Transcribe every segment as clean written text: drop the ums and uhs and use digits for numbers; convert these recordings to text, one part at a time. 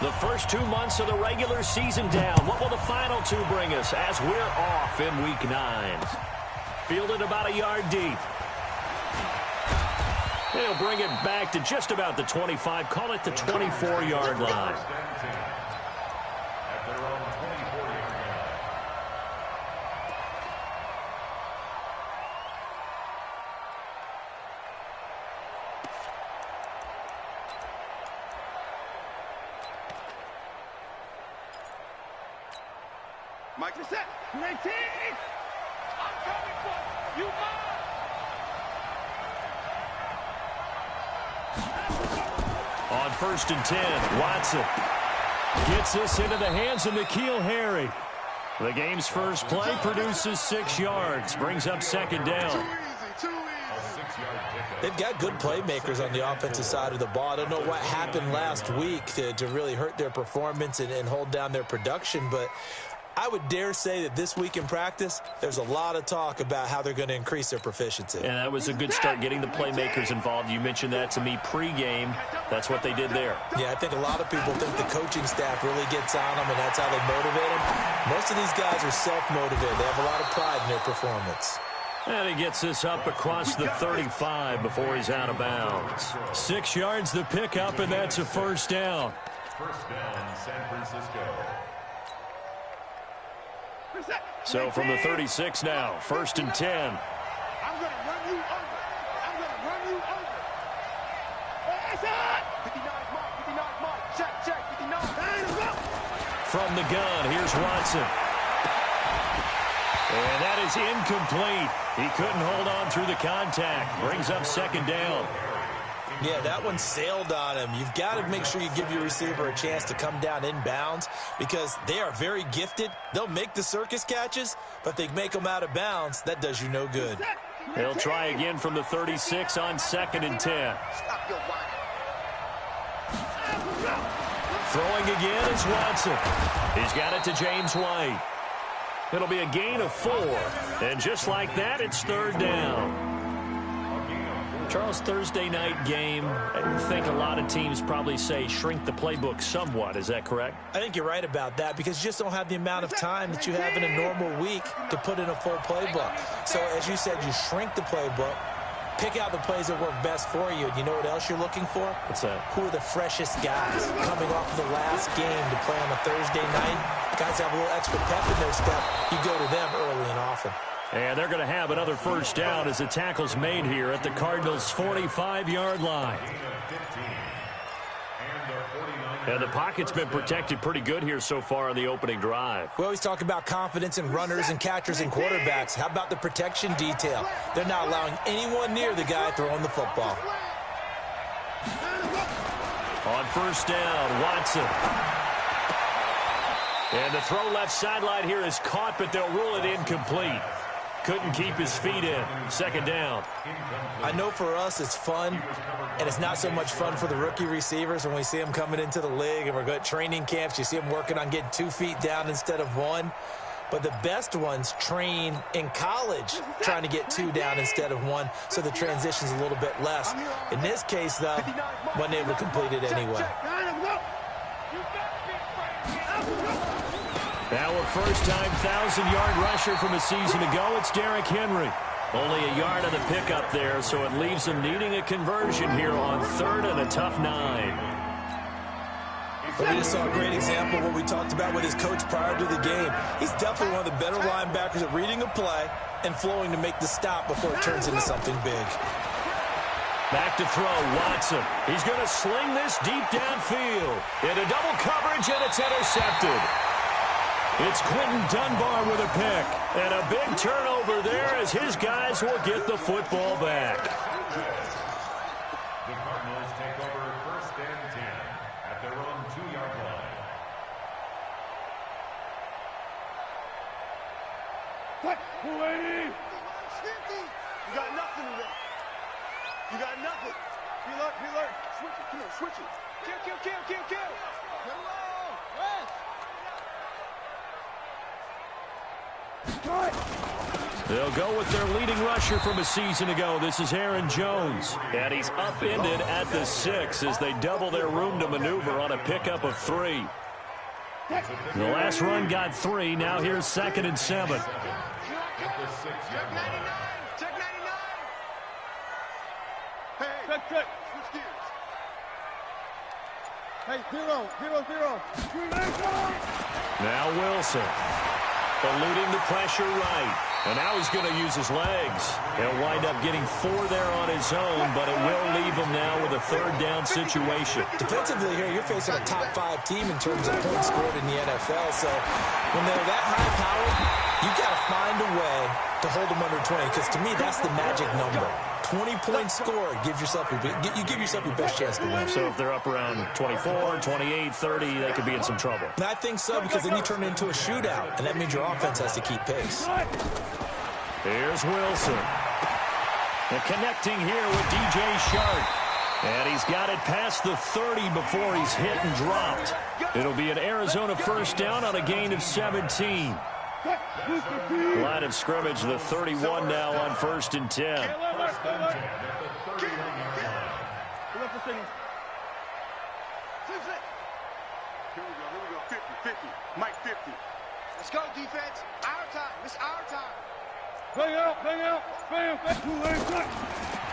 The first 2 months of the regular season down. What will the final 2 bring us as we're off in Week 9? Fielded about a yard deep. They'll bring it back to just about the 25. Call it the 24-yard line. Mike, you're set. 19. I'm coming for you. On 1st and 10, Watson gets this into the hands of N'Keal Harry. The game's first play produces 6 yards, brings up 2nd down. Too easy. They've got good playmakers on the offensive side of the ball. I don't know what happened last week to really hurt their performance and hold down their production, but I would dare say that this week in practice, there's a lot of talk about how they're going to increase their proficiency. And that was a good start, getting the playmakers involved. You mentioned that to me pregame. That's what they did there. Yeah, I think a lot of people think the coaching staff really gets on them, and that's how they motivate them. Most of these guys are self-motivated. They have a lot of pride in their performance. And he gets this up across the 35 before he's out of bounds. 6 yards the pickup, and that's a 1st down. First down, San Francisco. So from the 36 now, 1st and 10. I'm going to run you over. I'm going to run you over. That's it. 59 mark. Check. 59. From the gun, here's Watson. And that is incomplete. He couldn't hold on through the contact. Brings up 2nd down. Yeah, that one sailed on him. You've got to make sure you give your receiver a chance to come down inbounds because they are very gifted. They'll make the circus catches, but if they make them out of bounds, that does you no good. They'll try again from the 36 on 2nd and 10. Throwing again is Watson. He's got it to James White. It'll be a gain of 4. And just like that, it's 3rd down. Charles, Thursday night game, I think a lot of teams probably say shrink the playbook somewhat. Is that correct? I think you're right about that because you just don't have the amount of time that you have in a normal week to put in a full playbook. So, as you said, you shrink the playbook, pick out the plays that work best for you. And you know what else you're looking for? What's that? Who are the freshest guys coming off of the last game to play on a Thursday night? Guys have a little extra pep in their step. You go to them early and often. And they're going to have another 1st down as the tackle's made here at the Cardinals' 45-yard line. And the pocket's been protected pretty good here so far on the opening drive. We always talk about confidence in runners and catchers and quarterbacks. How about the protection detail? They're not allowing anyone near the guy throwing the football. On 1st down, Watson. And the throw left sideline here is caught, but they'll rule it incomplete. Couldn't keep his feet in. 2nd down. I know for us it's fun, and it's not so much fun for the rookie receivers when we see them coming into the league and we're going to training camps. You see them working on getting 2 feet down instead of 1. But the best ones train in college trying to get 2 down instead of 1, so the transition's a little bit less. In this case, though, wasn't able to complete it anyway. Now a first-time 1,000-yard rusher from a season ago. It's Derrick Henry. Only a yard on the pickup there, so it leaves him needing a conversion here on 3rd and a tough 9. But we just saw a great example of what we talked about with his coach prior to the game. He's definitely one of the better linebackers at reading a play and flowing to make the stop before it turns into something big. Back to throw, Watson. He's going to sling this deep downfield. Into double coverage, and it's intercepted. It's Quentin Dunbar with a pick. And a big turnover there as his guys will get the football back. The Cardinals take over 1st and 10 at their own 2-yard line. What? You got nothing today. You got nothing. Healer. Switch it. Come on, switch it. Kill. Hello. Rest. They'll go with their leading rusher from a season ago. This is Aaron Jones. And he's upended at the 6 as they double their room to maneuver on a pickup of 3. The last run got 3. Now here's 2nd and 7. Check 99. Check 99. Hey, check. Switch gears. Hey, 0, 0, 0. Now Wilson. Eluding the pressure right. And now he's going to use his legs. He'll wind up getting 4 there on his own, but it will leave him now with a 3rd down situation. Defensively here, you're facing a top 5 team in terms of points scored in the NFL. So when they're that high powered, you got to find a way to hold them under 20. Because to me, that's the magic number. 20 points scored gives yourself you give yourself your best chance to win. So if they're up around 24, 28, 30, they could be in some trouble. And I think so, because then you turn it into a shootout, and that means your offense has to keep pace. Here's Wilson. And connecting here with DJ Shark. And he's got it past the 30 before he's hit and dropped. It'll be an Arizona 1st down on a gain of 17. Line of scrimmage, the 31 now on 1st and 10. Here we go. 50, 50. Mike 50. Let's go, defense. Our time. It's our time. Bang out.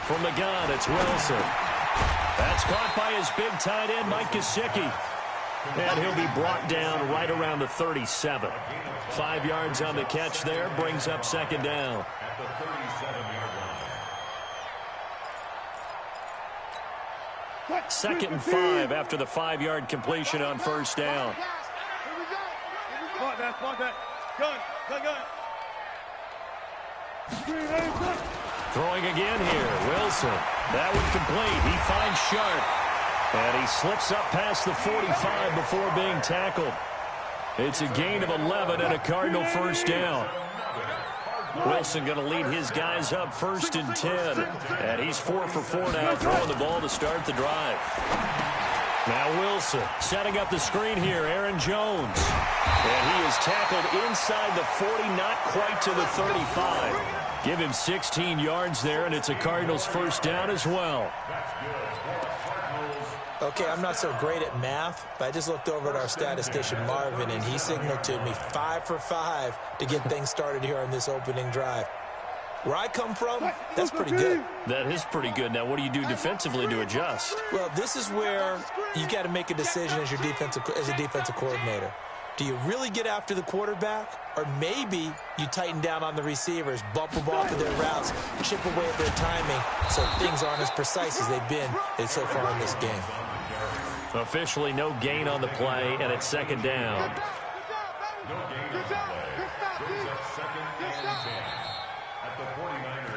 From the gun, it's Wilson. That's caught by his big tight end, Mike Gesicki. And he'll be brought down right around the 37. 5 yards on the catch there, brings up 2nd down. Second and 5 after the 5-yard completion on 1st down. Throwing again here, Wilson. That one complete. He finds Sharp. And he slips up past the 45 before being tackled. It's a gain of 11 and a Cardinal 1st down. Wilson going to lead his guys up 1st and 10. And he's 4 for 4 now, throwing the ball to start the drive. Now Wilson setting up the screen here, Aaron Jones. And he is tackled inside the 40, not quite to the 35. Give him 16 yards there, and it's a Cardinals 1st down as well. Okay, I'm not so great at math, but I just looked over at our statistician, Marvin, and he signaled to me 5 for 5 to get things started here on this opening drive. Where I come from, that's pretty good. That is pretty good. Now, what do you do defensively to adjust? Well, this is where you got to make a decision as a defensive coordinator. Do you really get after the quarterback, or maybe you tighten down on the receivers, bump them off of their routes, chip away at their timing, so things aren't as precise as they've been so far in this game? Officially no gain on the play, and it's 2nd down.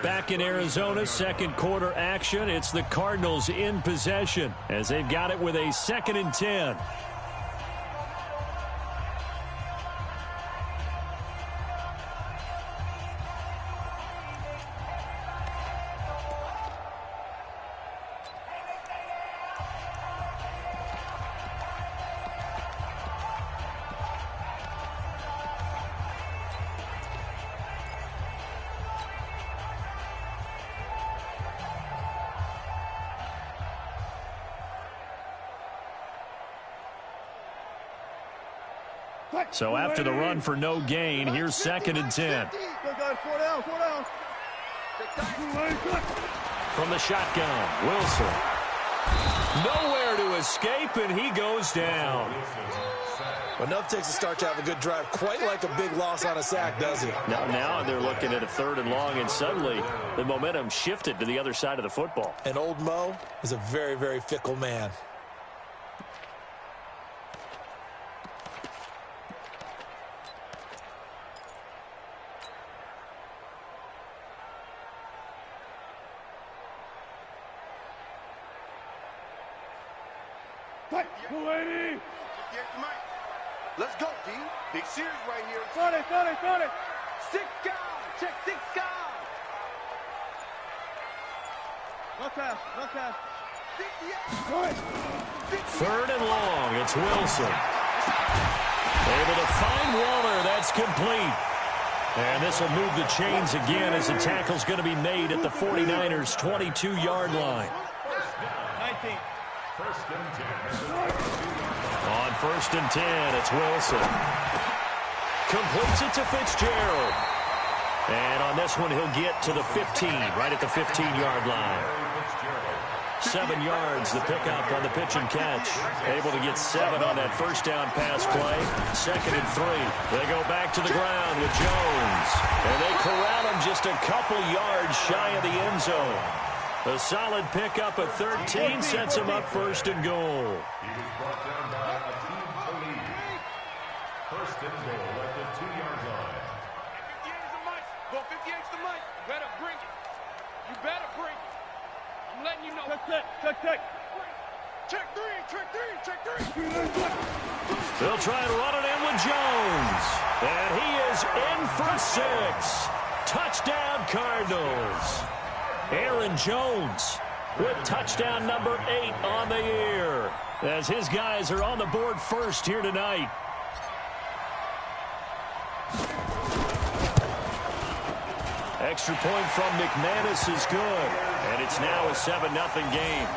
Back in Arizona, 2nd quarter action. It's the Cardinals in possession as they've got it with a 2nd and 10. So after the run for no gain, here's 2nd and 10. From the shotgun, Wilson. Nowhere to escape, and he goes down. Well, nothing takes a start to have a good drive, quite like a big loss on a sack, does it? Now they're looking at a 3rd and long, and suddenly the momentum shifted to the other side of the football. And old Mo is a very, very fickle man. Let's go, D. Big series right here. 40. 6 guys. Check 6 guys. No cash. 3rd and long. It's Wilson. Able to find Waller. That's complete. And this will move the chains again as the tackle's going to be made at the 49ers' 22-yard line. 19. On 1st and 10, it's Wilson. Completes it to Fitzgerald. And on this one, he'll get to the 15, right at the 15-yard line. 7 yards, the pickup on the pitch and catch. Able to get 7 on that first down pass play. 2nd and 3. They go back to the ground with Jones. And they corral him just a couple yards shy of the end zone. A solid pickup at 13 sets him up 1st and goal. He was brought down by a team to lead. 1st and goal at the 2-yard line. 58's the mic. Go 58's the mic. You better bring it. You better bring it. I'm letting you know. Check. Check 3, check 3, check 3. They'll try and run it in with Jones. And he is in for 6. Touchdown, Cardinals. Aaron Jones with touchdown number 8 on the year, as his guys are on the board first here tonight. Extra point from McManus is good, and it's now a 7-0 game.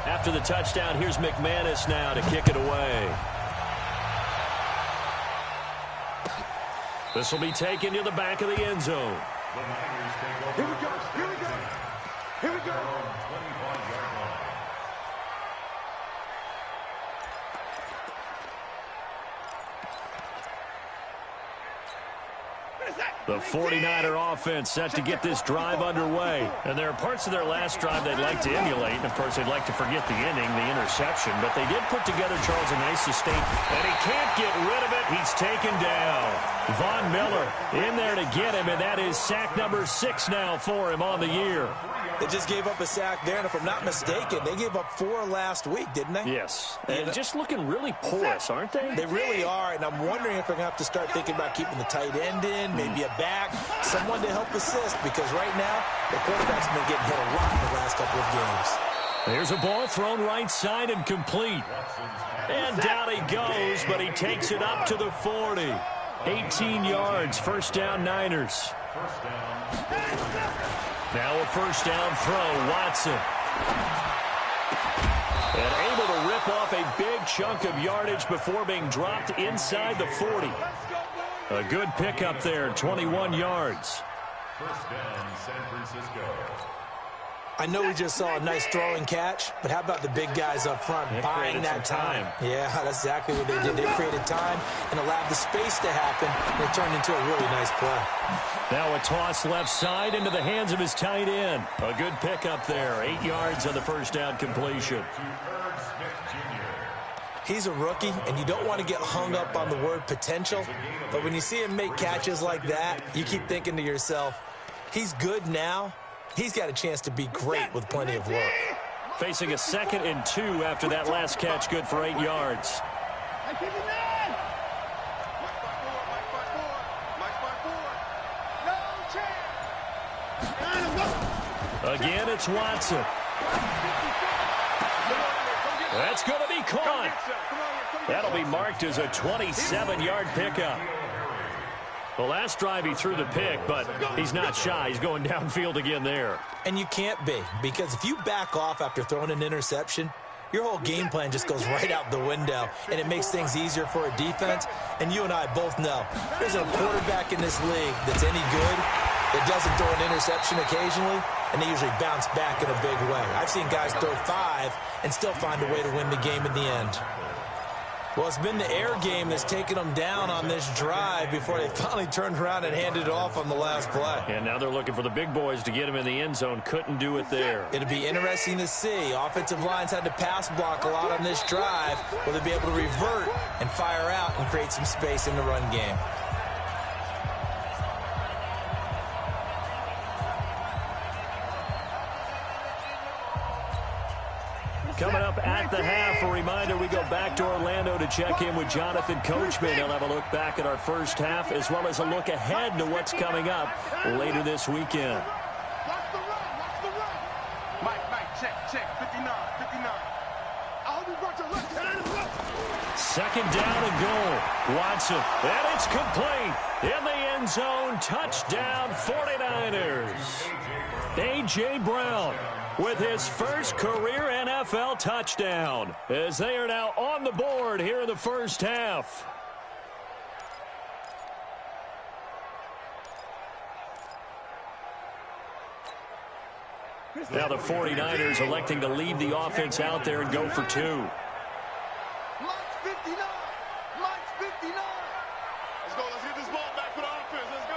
After the touchdown, here's McManus now to kick it away. This will be taken to the back of the end zone. Here we go. Here we go. Here we go. The 49er offense set to get this drive underway. And there are parts of their last drive they'd like to emulate. And, of course, they'd like to forget the inning, the interception. But they did put together, Charles, a nice sustain. And he can't get rid of it. He's taken down. Von Miller in there to get him. And that is sack number 6 now for him on the year. They just gave up a sack there, and if I'm not mistaken, they gave up 4 last week, didn't they? Yes. And just looking really porous, aren't they? They really are, and I'm wondering if they're going to have to start thinking about keeping the tight end in, maybe a back, someone to help assist, because right now, the quarterback's been getting hit a lot in the last couple of games. There's a ball thrown right side and complete. And down he goes, but he takes it up to the 40. 18 yards, first down Niners. Now a first down throw, Watson. And able to rip off a big chunk of yardage before being dropped inside the 40. A good pickup there, 21 yards. First down, San Francisco. I know we just saw a nice throwing catch, but how about the big guys up front buying that time? Yeah, that's exactly what they did. They created time and allowed the space to happen, and it turned into a really nice play. Now a toss left side into the hands of his tight end. A good pickup there, 8 yards on the first down completion. He's a rookie, and you don't want to get hung up on the word potential, but when you see him make catches like that, you keep thinking to yourself, he's good now. He's got a chance to be great with plenty of work. Facing a 2nd and 2 after that last catch, good for 8 yards. Again, it's Watson. That's going to be caught. That'll be marked as a 27-yard pickup. The last drive he threw the pick, but he's not shy. He's going downfield again there. And you can't be, because if you back off after throwing an interception, your whole game plan just goes right out the window, and it makes things easier for a defense. And you and I both know there's a quarterback in this league that's any good that doesn't throw an interception occasionally, and they usually bounce back in a big way. I've seen guys throw 5 and still find a way to win the game in the end. Well, it's been the air game that's taken them down on this drive before they finally turned around and handed it off on the last play. And now they're looking for the big boys to get him in the end zone. Couldn't do it there. It'll be interesting to see. Offensive lines had to pass block a lot on this drive. Will they be able to revert and fire out and create some space in the run game? Coming up at the half, a reminder, we go back to Orlando to check in with Jonathan Coachman. He'll have a look back at our first half as well as a look ahead to what's coming up later this weekend. Watch the run. Watch the run. Mike, check. 59. I hope you brought your left. Second down and goal. Watson. And it's complete. In the end zone. Touchdown 49ers. A.J. Brown with his first career NFL touchdown as they are now on the board here in the first half. Now the 49ers electing to leave the offense out there and go for two. Mike's 59. Mike's 59. Let's go. Let's get this ball back for the offense. Let's go.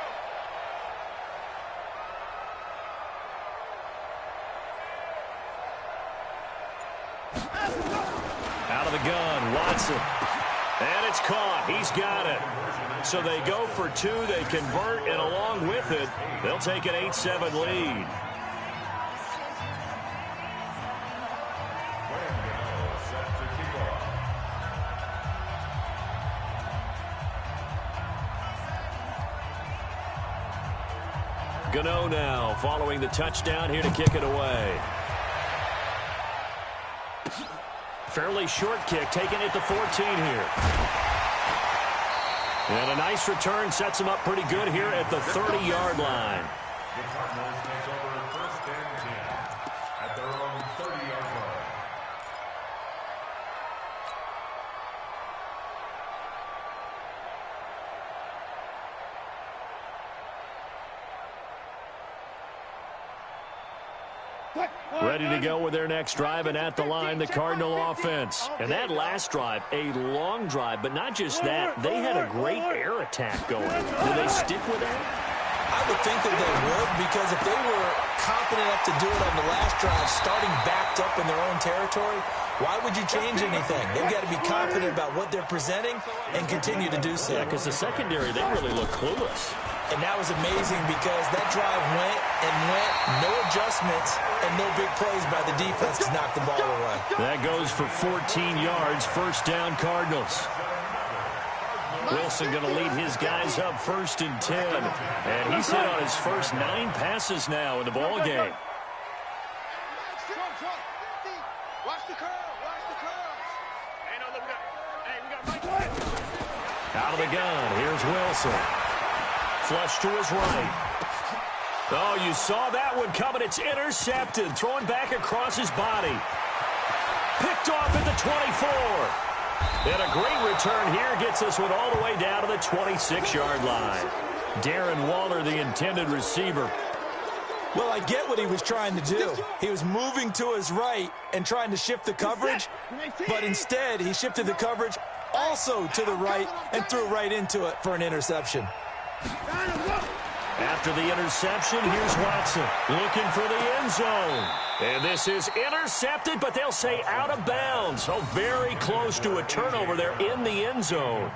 Out of the gun, Watson. And it's caught. He's got it. So they go for two. They convert, and along with it, they'll take an 8-7 lead. GvO now following the touchdown here to kick it away. Fairly short kick, taking it to 14 here. And a nice return sets him up pretty good here at the 30-yard line. The Cardinals take over first and 10 at their own 30-yard line. Ready to go with their next drive, and at the line, the Cardinal offense. And that last drive, a long drive, but not just that. They had a great air attack going. Do they stick with that? I would think that they would, because if they were confident enough to do it on the last drive, starting backed up in their own territory, why would you change anything? They've got to be confident about what they're presenting and continue to do so. Yeah, because the secondary, they really look clueless. And that was amazing because that drive went, no adjustments, and no big plays by the defense to knock the ball away. That goes for 14 yards, first down Cardinals. Wilson going to lead his guys up first and 10. And he's hit on his first 9 passes now in the ball game. Watch the curl. Watch the curl. Hey, no, look at that. Hey, we got Mike. Out of the gun, here's Wilson. Flush to his right. Oh, you saw that one coming. It's intercepted. Thrown back across his body. Picked off at the 24. And a great return here gets this one all the way down to the 26-yard line. Darren Waller, the intended receiver. Well, I get what he was trying to do. He was moving to his right and trying to shift the coverage, but instead he shifted the coverage also to the right and threw right into it for an interception. After the interception, here's Watson looking for the end zone. And this is intercepted, but they'll say out of bounds. So very close to a turnover there in the end zone.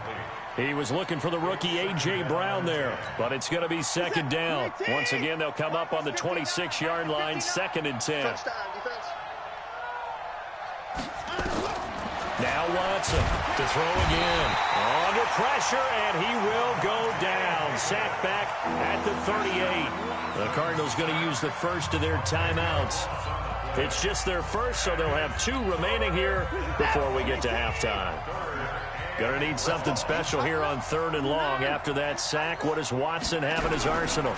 He was looking for the rookie A.J. Brown there, but it's going to be second down. Once again, they'll come up on the 26-yard line, second and 10. Now Watson to throw again. Under pressure, and he will go down. Sacked back at the 38. The Cardinals going to use the first of their timeouts. It's just their first, so they'll have 2 remaining here before we get to halftime. Going to need something special here on 3rd and long. After that sack, what does Watson have in his arsenal?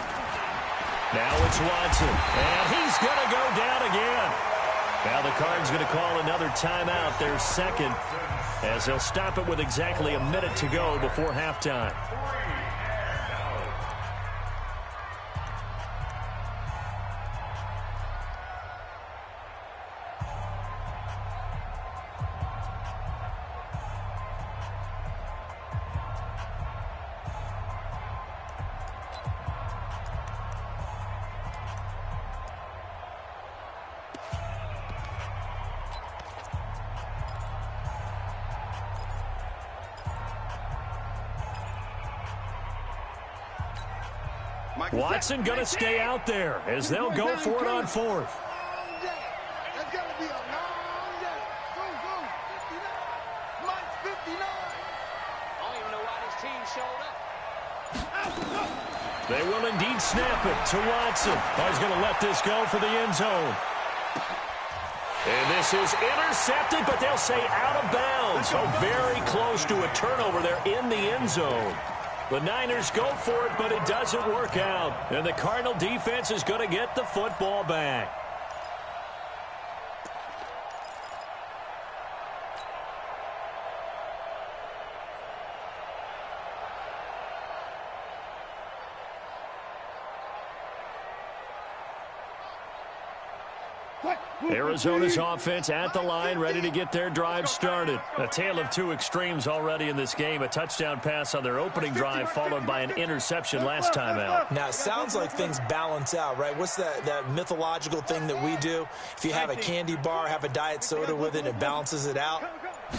Now it's Watson, and he's going to go down again. Now the Cards going to call another timeout, their second, as they'll stop it with exactly a minute to go before halftime. Watson going to stay out there as they'll go for it on 4th. That's got to be a long day. Go, go. 59. They will indeed snap it to Watson. He's going to let this go for the end zone. And this is intercepted, but they'll say out of bounds. So very close to a turnover there in the end zone. The Niners go for it, but it doesn't work out. And the Cardinal defense is going to get the football back. Arizona's offense at the line, ready to get their drive started. A tale of two extremes already in this game. A touchdown pass on their opening drive, followed by an interception last time out. Now, it sounds like things balance out, right? What's that mythological thing that we do? If you have a candy bar, have a diet soda with it, it balances it out.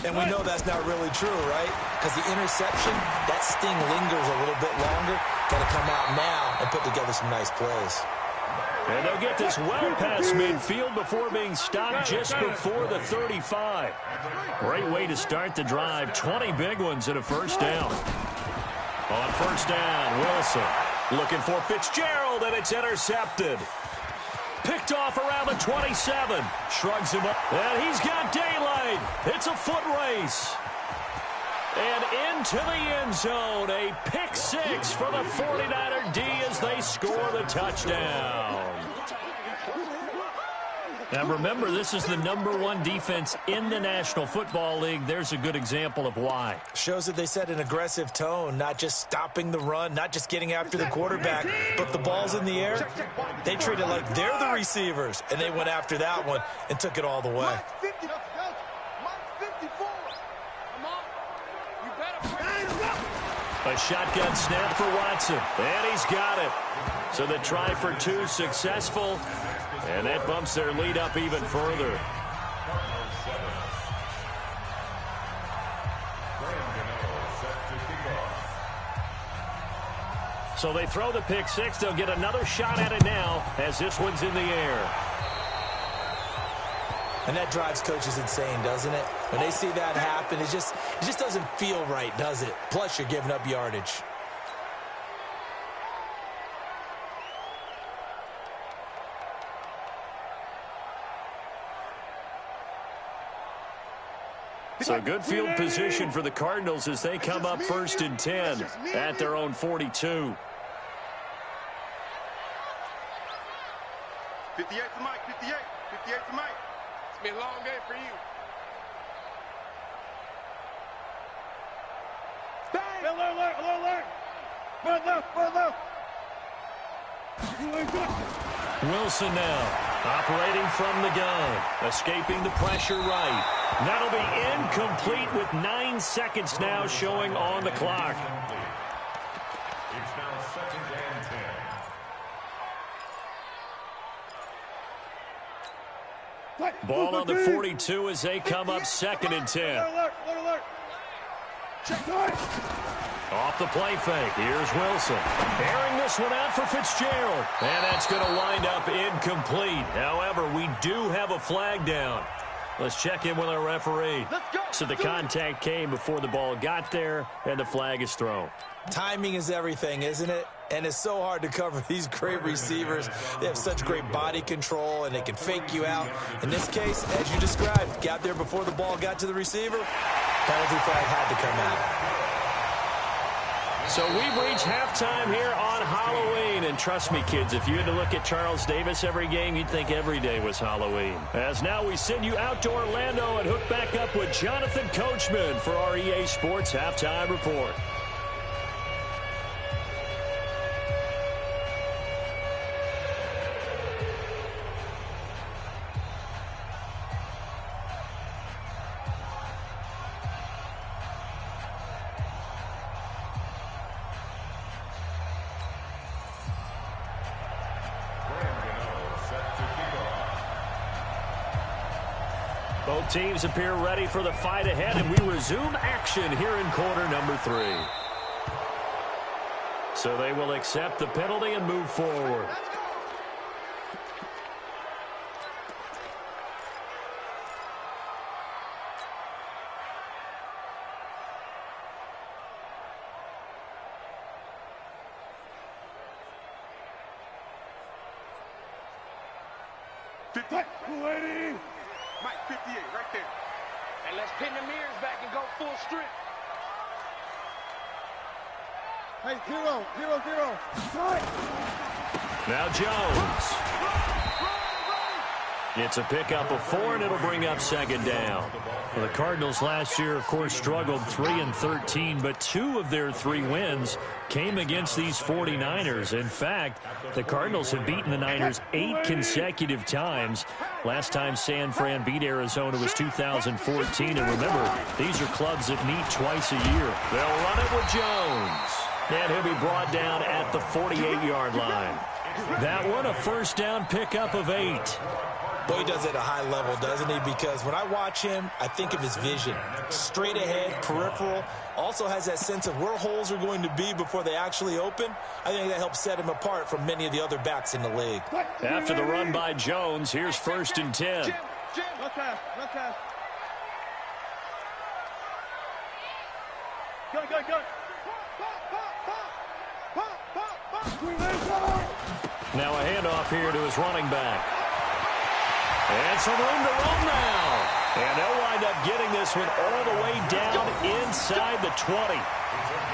And we know that's not really true, right? Because the interception, that sting lingers a little bit longer. Got to come out now and put together some nice plays. And they'll get this well past midfield before being stopped just before the 35. Great way to start the drive. 20 big ones and a first down. On first down, Wilson looking for Fitzgerald, and it's intercepted. Picked off around the 27. Shrugs him up, and he's got daylight. It's a foot race. And into the end zone, a pick six for the 49er D as they score the touchdown. Now remember, this is the #1 defense in the National Football League. There's a good example of why. Shows that they set an aggressive tone, not just stopping the run, not just getting after the quarterback, but if the ball's in the air, they treat it like they're the receivers, and they went after that one and took it all the way. A shotgun snap for Watson, and he's got it. So the try for two successful, and that bumps their lead up even further. So they throw the pick six. They'll get another shot at it now as this one's in the air. And that drives coaches insane, doesn't it? When they see that happen, it just doesn't feel right, does it? Plus, you're giving up yardage. So good field position for the Cardinals as they come up 1st and 10 at their own 42. 58 to Mike, 58 to Mike. It's been a long day for you. Bang! Alert! Wilson now operating from the gun, escaping the pressure right. That'll be incomplete with 9 seconds now showing on the clock. It's now 2nd and 10. Ball on the 42 as they come up 2nd and 10. Alert! Check right. Off the play fake. Here's Wilson. Airing this one out for Fitzgerald. And that's going to wind up incomplete. However, we do have a flag down. Let's check in with our referee. So the contact came before the ball got there, and the flag is thrown. Timing is everything, isn't it? And it's so hard to cover these great receivers. They have such great body control, and they can fake you out. In this case, as you described, got there before the ball got to the receiver. Penalty flag had to come out. So we've reached halftime here on Halloween. And trust me, kids, if you had to look at Charles Davis every game, you'd think every day was Halloween. As now we send you out to Orlando and hook back up with Jonathan Coachman for our EA Sports Halftime Report. Both teams appear ready for the fight ahead, and we resume action here in quarter number 3. So they will accept the penalty and move forward. 280. Mike, 58, right there. And let's pin the mirrors back and go full strip. Hey, 0, 0, 0. Now Jones. It's a pickup of 4, and it'll bring up second down. Well, the Cardinals last year, of course, struggled 3-13, but 2 of their 3 wins came against these 49ers. In fact, the Cardinals have beaten the Niners 8 consecutive times. Last time San Fran beat Arizona was 2014. And remember, these are clubs that meet twice a year. They'll run it with Jones. And he'll be brought down at the 48-yard line. That one, a first down pickup of 8. Boy, he does it at a high level, doesn't he? Because when I watch him, I think of his vision. Straight ahead, peripheral. Also has that sense of where holes are going to be before they actually open. I think that helps set him apart from many of the other backs in the league. After the run by Jones, here's 1st and 10. Jim, no pass, no pass. Go. Now a handoff here to his running back. And some room to roam now. And they'll wind up getting this one all the way down inside the 20.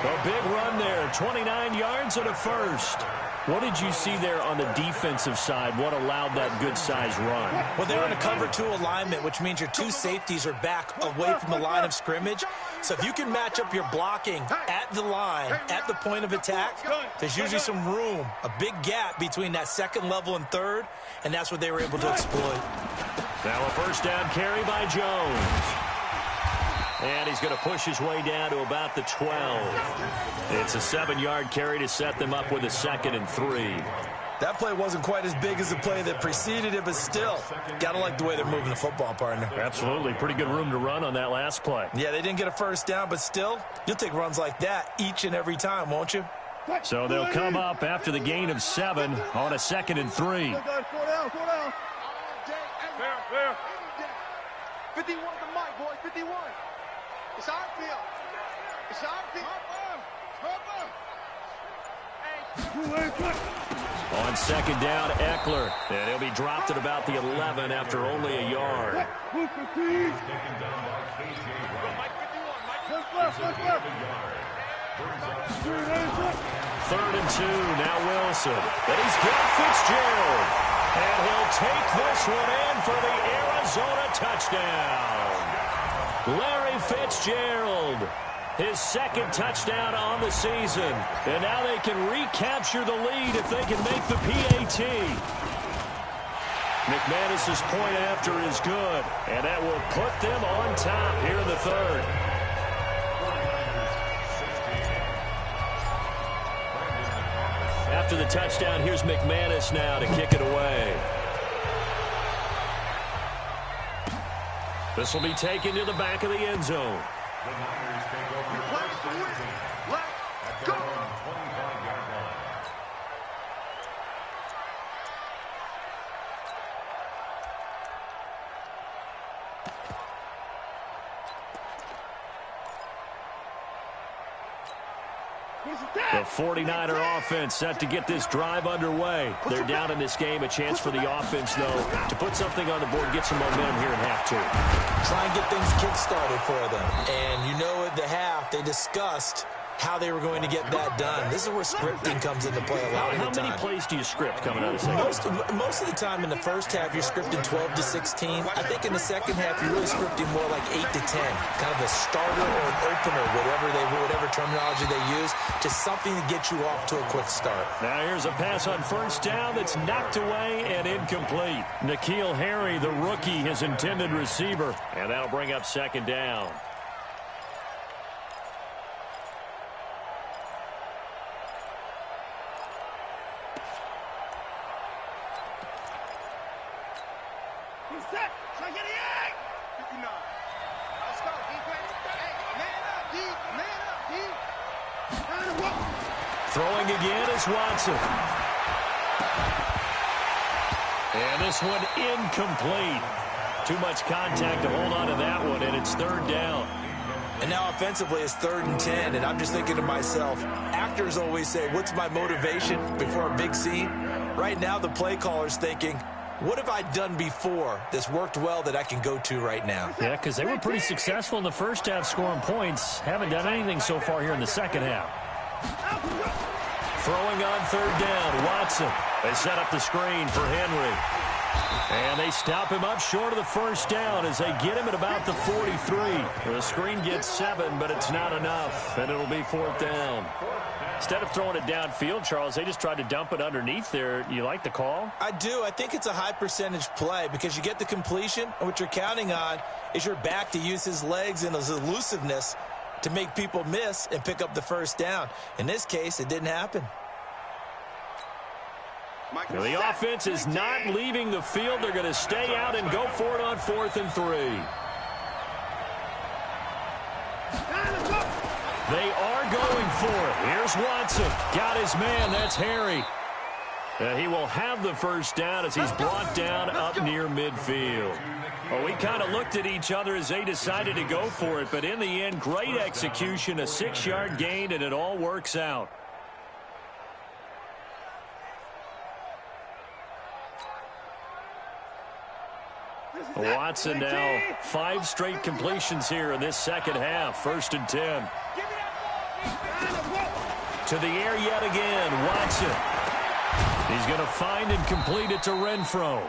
A big run there, 29 yards and a first. What did you see there on the defensive side? What allowed that good-sized run? Well, they're in a cover 2 alignment, which means your 2 safeties are back away from the line of scrimmage. So if you can match up your blocking at the line, at the point of attack, there's usually some room, a big gap between that second level and third, and that's what they were able to exploit. Now a first down carry by Jones. And he's going to push his way down to about the 12. It's a 7-yard carry to set them up with a 2nd and 3. That play wasn't quite as big as the play that preceded it, but still, got to like the way they're moving the football, partner. Absolutely. Pretty good room to run on that last play. Yeah, they didn't get a first down, but still, you'll take runs like that each and every time, won't you? So they'll come up after the gain of 7 on a 2nd and 3. 51 the mic, boys, 51. It's our field. It's our field. On 2nd down, Eckler. And he'll be dropped at about the 11 after only a yard. 3rd and 2, now Wilson. And he's got Fitzgerald. And he'll take this one in for the Arizona touchdown. Larry Fitzgerald, his 2nd touchdown on the season. And now they can recapture the lead if they can make the PAT. McManus's point after is good, and that will put them on top here in the 3rd. After the touchdown, here's McManus now to kick it away. This will be taken to the back of the end zone. The Niners take over first and 10 at their own 25-yard line. The 49er offense set to get this drive underway. They're down in this game. A chance for the offense, though, to put something on the board, get some momentum here in half 2. Try and get things kick-started for them. And you know at the half, they discussed how they were going to get that done. This is where scripting comes into play a lot of the time. How many plays do you script coming out of the second? Most of the time in the first half, you're scripting 12 to 16. I think in the second half, you're really scripting more like 8 to 10. Kind of a starter or an opener, whatever terminology they use. Just something to get you off to a quick start. Now here's a pass on first down that's knocked away and incomplete. N'Keal Harry, the rookie, his intended receiver. And that'll bring up 2nd down. Throwing again is Watson. And this one incomplete. Too much contact to hold on to that one, and it's 3rd down. And now offensively it's 3rd and 10, and I'm just thinking to myself, actors always say, what's my motivation before a big scene? Right now the play caller's thinking, What have I done before that's worked well that I can go to right now? Yeah, because they were pretty successful in the first half scoring points. Haven't done anything so far here in the second half. Throwing on third down, Watson. They set up the screen for Henry. And they stop him up short of the first down as they get him at about the 43. The screen gets 7, but it's not enough, and it'll be 4th down. Instead of throwing it downfield, Charles, they just tried to dump it underneath there. You like the call? I do. I think it's a high-percentage play because you get the completion, and what you're counting on is your back to use his legs and his elusiveness to make people miss and pick up the first down. In this case, it didn't happen. The offense is not leaving the field. They're going to stay out and go for it on 4th and 3. They are going for it. Here's Watson. Got his man. That's Harry. He will have the first down as he's brought down up near midfield. Well, we kind of looked at each other as they decided to go for it, but in the end, great execution, a 6-yard gain, and it all works out. Watson now 5 straight completions here in this second half. 1st and 10. To the air yet again. Watson. He's going to find and complete it to Renfro.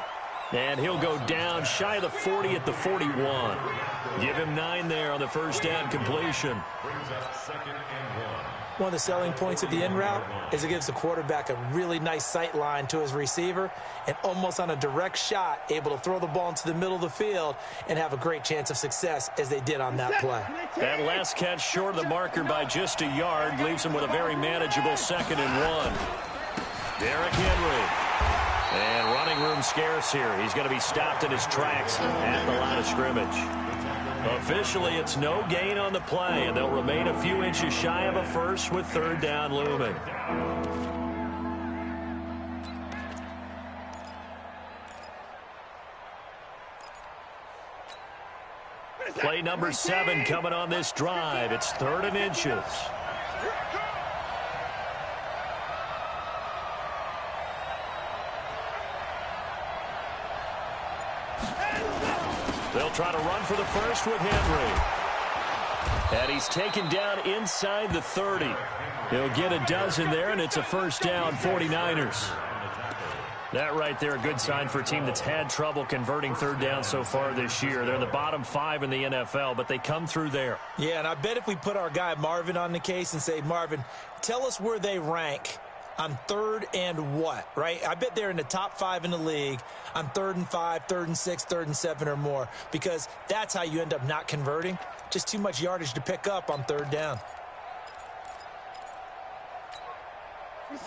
And he'll go down shy of the 40 at the 41. Give him 9 there on the first down completion. One of the selling points of the in route is it gives the quarterback a really nice sight line to his receiver and almost on a direct shot able to throw the ball into the middle of the field and have a great chance of success as they did on that play. That last catch short of the marker by just a yard leaves him with a very manageable 2nd and 1. Derrick Henry. And running room scarce here. He's going to be stopped in his tracks at the line of scrimmage. Officially, it's no gain on the play, and they'll remain a few inches shy of a first with 3rd down looming. Play number 7 coming on this drive. It's 3rd and inches. They'll try to run for the first with Henry. And he's taken down inside the 30. He'll get a dozen there, and it's a first down, 49ers. That right there, a good sign for a team that's had trouble converting 3rd down so far this year. They're in the bottom 5 in the NFL, but they come through there. Yeah, and I bet if we put our guy Marvin on the case and say, Marvin, tell us where they rank on 3rd and what, right? I bet they're in the top 5 in the league on 3rd and 5, 3rd and 6, 3rd and 7 or more, because that's how you end up not converting. Just too much yardage to pick up on 3rd down.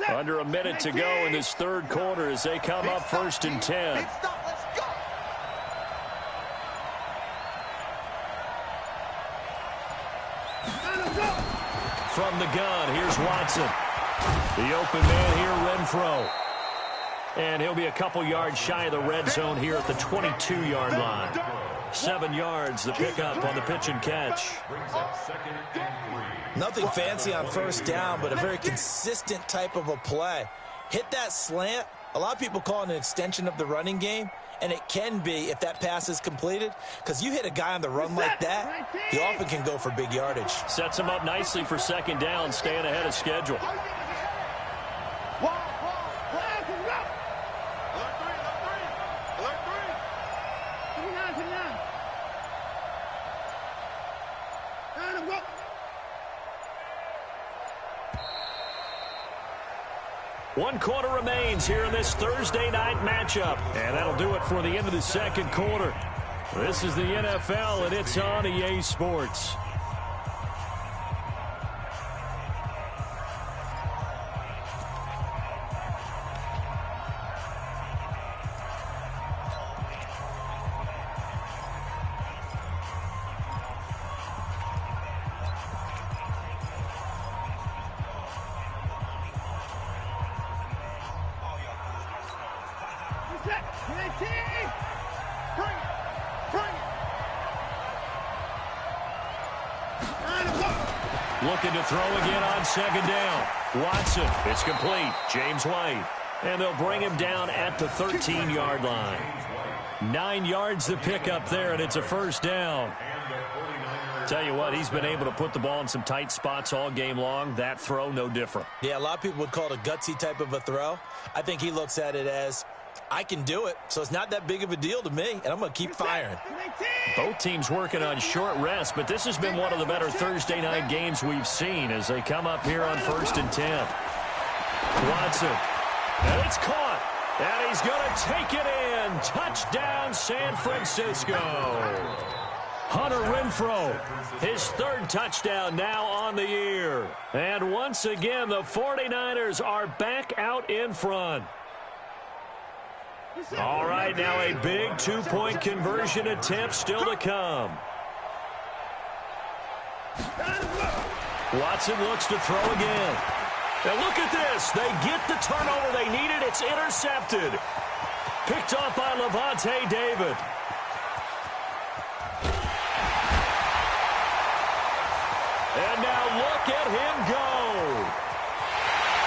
Under a minute to go in this 3rd quarter as they come up 1st and 10. From the gun, here's Watson. The open man here, Renfro. And he'll be a couple yards shy of the red zone here at the 22-yard line. 7 yards, the pickup on the pitch and catch. Nothing fancy on 1st down, but a very consistent type of a play. Hit that slant. A lot of people call it an extension of the running game, and it can be if that pass is completed, because you hit a guy on the run like that, he often can go for big yardage. Sets him up nicely for 2nd down, staying ahead of schedule. One quarter remains here in this Thursday night matchup. And that'll do it for the end of the 2nd quarter. This is the NFL, and it's on EA Sports. Looking to throw again on 2nd down. Watson, it's complete. James White. And they'll bring him down at the 13-yard line. 9 yards to pick up there, and it's a first down. Tell you what, he's been able to put the ball in some tight spots all game long. That throw, no different. Yeah, a lot of people would call it a gutsy type of a throw. I think he looks at it as, I can do it, so it's not that big of a deal to me, and I'm going to keep firing. Both teams working on short rest, but this has been one of the better Thursday night games we've seen as they come up here on 1st and 10. Watson, and it's caught, and he's going to take it in. Touchdown, San Francisco. Hunter Renfrow, his 3rd touchdown now on the year. And once again, the 49ers are back out in front. All right, now a big 2-point conversion attempt still to come. Watson looks to throw again. And look at this. They get the turnover they needed. It's intercepted. Picked off by Levante David. And now look at him go.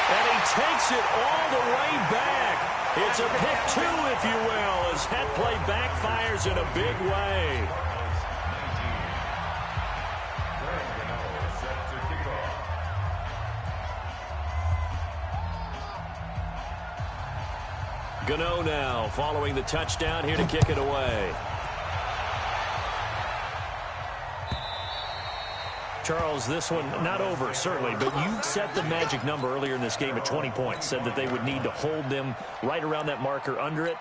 And he takes it all the way back. It's a pick 2, if you will, as that play backfires in a big way. GvO now following the touchdown here to kick it away. Charles, this one not over, certainly, but you set the magic number earlier in this game at 20 points, said that they would need to hold them right around that marker under it.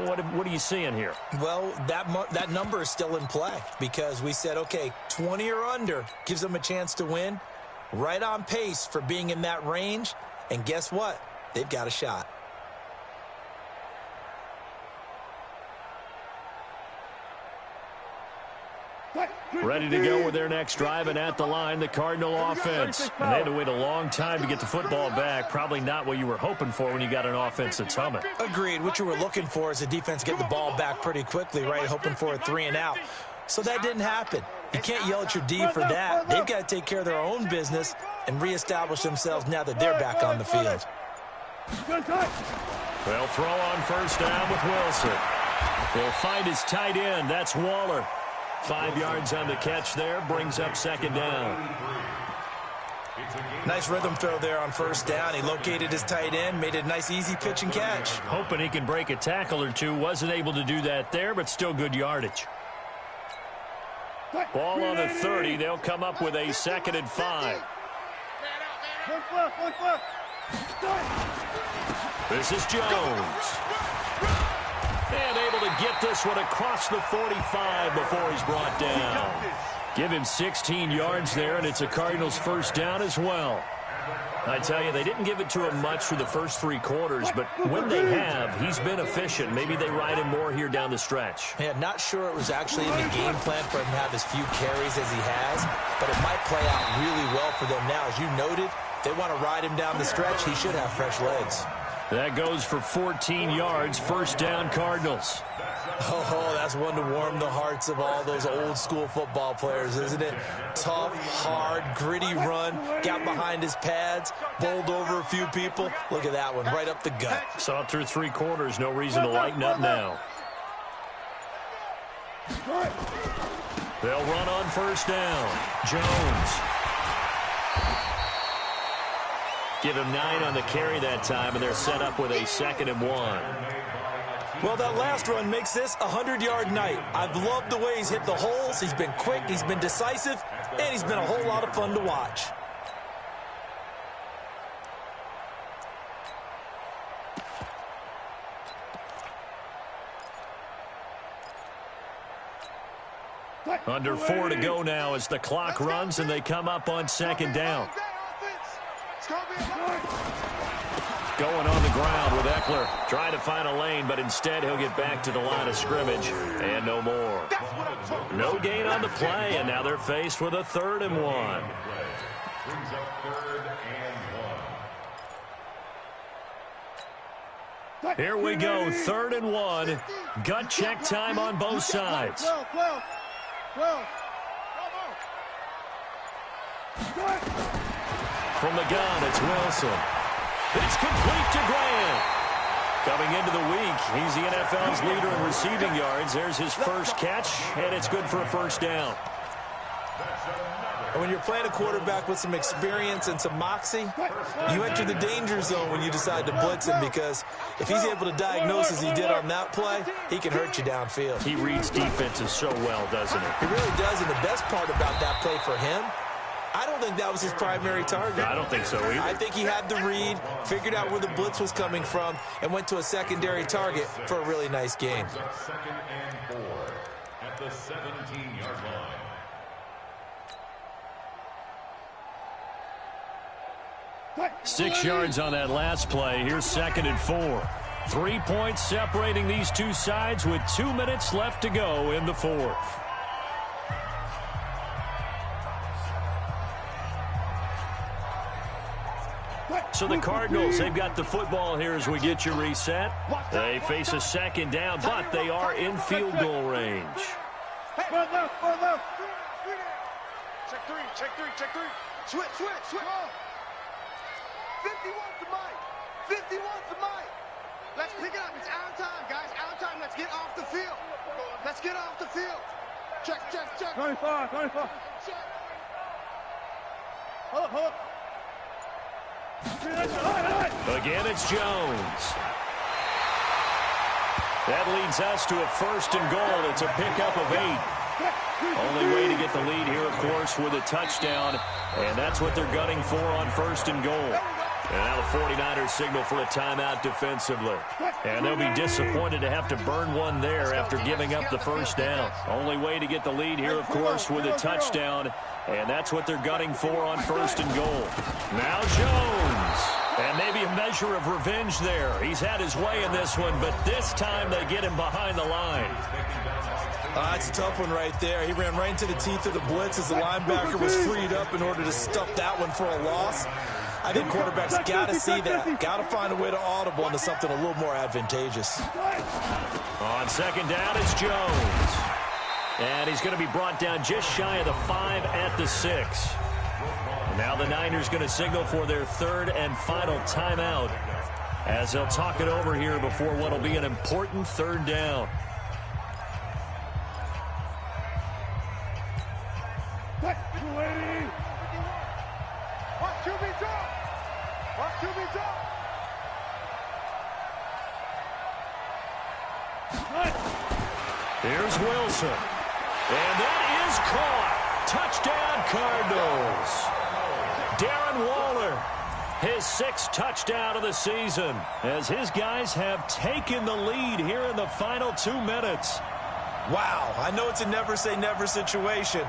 What are you seeing here? Well, that number is still in play because we said, okay, 20 or under gives them a chance to win. Right on pace for being in that range, and guess what? They've got a shot. Ready to go with their next drive, and at the line, the Cardinal offense. And they had to wait a long time to get the football back. Probably not what you were hoping for when you got an offense that's humming. Agreed. What you were looking for is the defense get the ball back pretty quickly, right? Hoping for a 3 and out. So that didn't happen. You can't yell at your D for that. They've got to take care of their own business and reestablish themselves now that they're back on the field. They'll throw on first down with Wilson. He'll find his tight end. That's Waller. 5 yards on the catch there, brings up second down. Nice rhythm throw there on first down. He located his tight end, made it a nice easy pitch and catch. Hoping he can break a tackle or two. Wasn't able to do that there, but still good yardage. Ball on the 30. They'll come up with a 2nd and 5. This is Jones. And able to get this one across the 45 before he's brought down. Give him 16 yards there, and it's a Cardinals first down as well. I tell you, they didn't give it to him much for the first 3 quarters, but when they have, he's been efficient. Maybe they ride him more here down the stretch. Yeah, not sure it was actually in the game plan for him to have as few carries as he has, but it might play out really well for them now. As you noted, if they want to ride him down the stretch, he should have fresh legs. That goes for 14 yards, first down Cardinals. Oh, that's one to warm the hearts of all those old school football players, isn't it? Tough, hard, gritty run, got behind his pads, bowled over a few people. Look at that one, right up the gut. Saw it through 3 quarters, no reason to lighten up now. They'll run on first down. Jones. Give him 9 on the carry that time, and they're set up with a 2nd and 1. Well, that last run makes this a 100-yard night. I've loved the way he's hit the holes. He's been quick, he's been decisive, and he's been a whole lot of fun to watch. Under 4 to go now as the clock runs, and they come up on 2nd down. Going on the ground with Eckler. Trying to find a lane, but instead he'll get back to the line of scrimmage. And no more. No gain on the play, and now they're faced with a 3rd and 1. Here we go, 3rd and 1. Gut check time on both sides. From the gun, it's Wilson. It's complete to Grant. Coming into the week, he's the NFL's leader in receiving yards. There's his first catch, and it's good for a first down. And when you're playing a quarterback with some experience and some moxie, you enter the danger zone when you decide to blitz him, because if he's able to diagnose as he did on that play, he can hurt you downfield. He reads defenses so well, doesn't he? He really does, and the best part about that play for him, I don't think that was his primary target. I don't think so either. I think he had the read, figured out where the blitz was coming from, and went to a secondary target for a really nice gain. Second and 4 at the 17-yard line. 6 yards on that last play. Here's 2nd and 4. 3 points separating these two sides with 2 minutes left to go in the fourth. So the Cardinals, they've got the football here as we get you reset. They face a second down, but they are in field goal range. Check three, check three, check three. Switch. 51's the mic. 51's the mic. Let's pick it up. It's out of time, guys. Out of time. Let's get off the field. Let's get off the field. Check. 25. Check. Hold up. Again, it's Jones. That leads us to a 1st and goal. It's a pickup of 8. Only way to get the lead here, of course, with a touchdown. And that's what they're gunning for on 1st and goal. And now the 49ers signal for a timeout defensively. And they'll be disappointed to have to burn one there after giving up the first down. Only way to get the lead here, of course, with a touchdown. And that's what they're gunning for on 1st and goal. Now Jones. And maybe a measure of revenge there. He's had his way in this one, but this time they get him behind the line. That's a tough one right there. He ran right into the teeth of the blitz as the linebacker was freed up in order to stuff that one for a loss. I think quarterbacks got to see that. Got to find a way to audible into something a little more advantageous. On 2nd down, it's Jones. And he's going to be brought down just shy of the 5 at the 6. Now the Niners going to signal for their 3rd and final timeout as they'll talk it over here before what will be an important 3rd down. Here's Wilson. And that is caught. Touchdown, Cardinals. Darren Waller, his 6th touchdown of the season, as his guys have taken the lead here in the final 2 minutes. Wow, I know it's a never-say-never situation,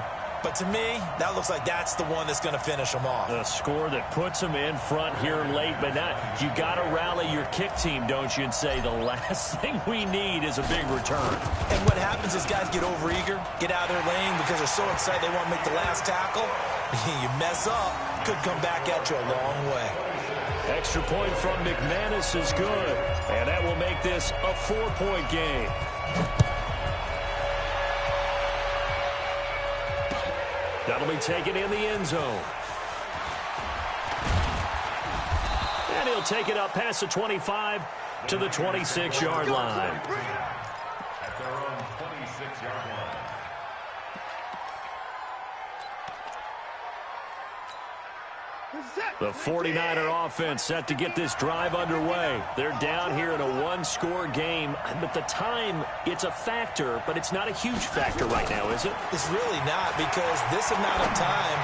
but to me, that looks like that's the one that's going to finish them off. The score that puts them in front here late, but now you got to rally your kick team, don't you, and say the last thing we need is a big return. And what happens is guys get overeager, get out of their lane because they're so excited they want to make the last tackle. You mess up, could come back at you a long way. Extra point from McManus is good, and that will make this a 4-point game. That'll be taken in the end zone. And he'll take it up past the 25 to the 26-yard line. At their own 26-yard line. The 49er offense set to get this drive underway. They're down here in a 1-score game, but the time, it's a factor, but it's not a huge factor right now, is it? It's really not, because this amount of time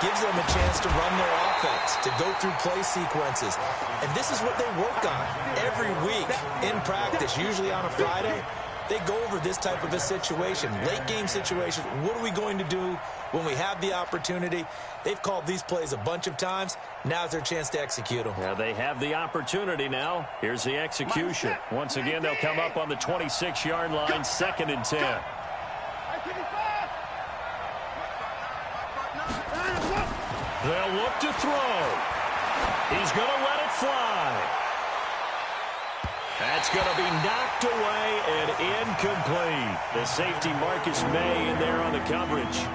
gives them a chance to run their offense, to go through play sequences. And this is what they work on every week in practice, usually on a Friday. They go over this type of a situation, late game situation. What are we going to do when we have the opportunity? They've called these plays a bunch of times. Now's their chance to execute them. Yeah, they have the opportunity now. Here's the execution. Once again, they'll come up on the 26-yard line, 2nd and 10. They'll look to throw. He's going to let it fly. That's going to be knocked away and incomplete. The safety Marcus May in there on the coverage.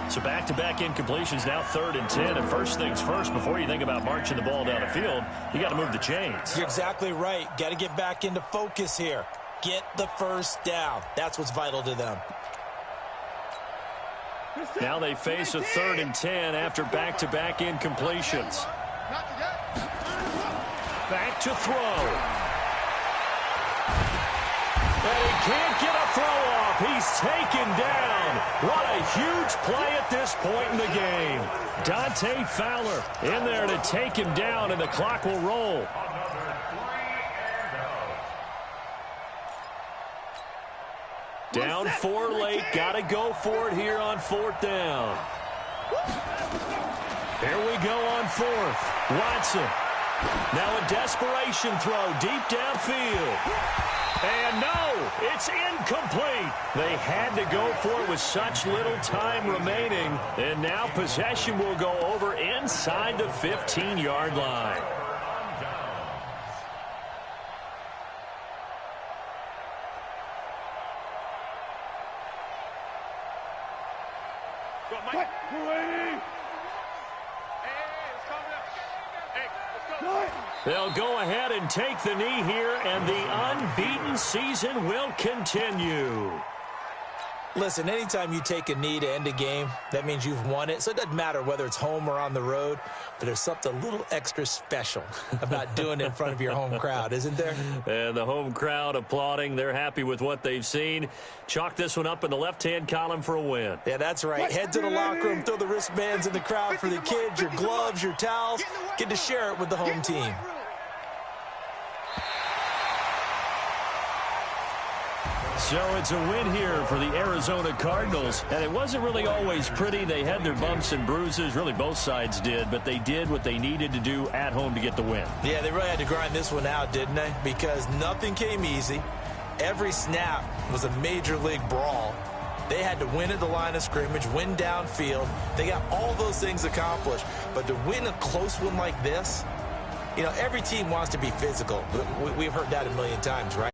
So back-to-back incompletions, now 3rd and 10. And first things first, before you think about marching the ball down the field, you got to move the chains. You're exactly right. Got to get back into focus here. Get the first down. That's what's vital to them. Now they face a 3rd and 10 after back-to-back incompletions. Back to throw. And he can't get a throw off. He's taken down. What a huge play at this point in the game. Dante Fowler in there to take him down, and the clock will roll. Down 4 late. Got to go for it here on 4th down. Here we go on 4th. Watson. Now a desperation throw deep downfield. And no, it's incomplete. They had to go for it with such little time remaining. And now possession will go over inside the 15-yard line. They'll go ahead and take the knee here, and the unbeaten season will continue. Listen, anytime you take a knee to end a game, that means you've won it. So it doesn't matter whether it's home or on the road, but there's something a little extra special about doing it in front of your home crowd, isn't there? And the home crowd applauding. They're happy with what they've seen. Chalk this one up in the left-hand column for a win. Yeah, that's right. Head to the locker room, throw the wristbands in the crowd for the kids, your gloves, your towels. Get to share it with the home team. So it's a win here for the Arizona Cardinals, and it wasn't really always pretty. They had their bumps and bruises, really both sides did, but they did what they needed to do at home to get the win. Yeah, they really had to grind this one out, didn't they? Because nothing came easy. Every snap was a major league brawl. They had to win at the line of scrimmage, win downfield. They got all those things accomplished, but to win a close one like this, you know, every team wants to be physical. We've heard that a million times, right?